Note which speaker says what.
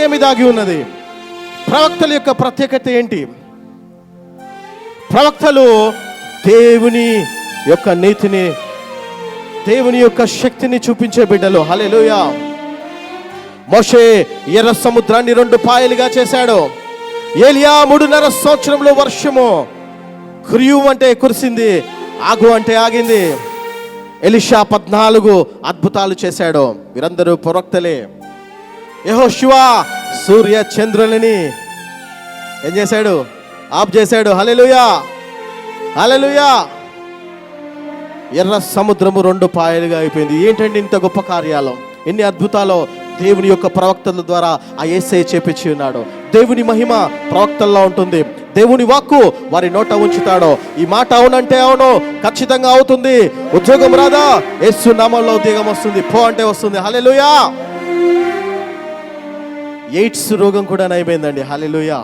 Speaker 1: ఏమి దాగి ఉన్నది? ప్రవక్తల యొక్క ప్రత్యేకత ఏంటి? ప్రవక్తలు దేవుని యొక్క నీతిని, దేవుని యొక్క శక్తిని చూపించే బిడ్డలు. హల్లెలూయా. మోషే ఎర్ర సముద్రాన్ని 2 పాయలుగా చేశాడు. ఏలియా 3.5 సంవత్సరంలో వర్షము కురియు అంటే కురిసింది, ఆగు అంటే ఆగింది. ఎలీషా 14 అద్భుతాలు చేశాడు. వీరందరూ ప్రవక్తలే. యెహోషువ సూర్య చంద్రులని ఏం చేశాడు? ఆఫ్ చేశాడు. హల్లెలూయా, హల్లెలూయా. ఎర్ర సముద్రము 2 పాయలుగా అయిపోయింది. ఏంటంటే ఇంత గొప్ప కార్యాలు, ఎన్ని అద్భుతాలు దేవుని యొక్క ప్రవక్తల ద్వారా ఆ యేసయ్య చేపించి ఉన్నాడు. దేవుని మహిమ ప్రవక్తల్లో ఉంటుంది. దేవుని వాక్కు వారి నోట ఉంచుతాడు. ఈ మాట అవునంటే అవును, ఖచ్చితంగా అవుతుంది. ఉద్యోగం రాదా? యేసు నామములో ఉద్యోగం వస్తుంది. పో అంటే వస్తుంది. హల్లెలూయా. ఎయిడ్స్ రోగం కూడా నయమైందండి. హల్లెలూయా.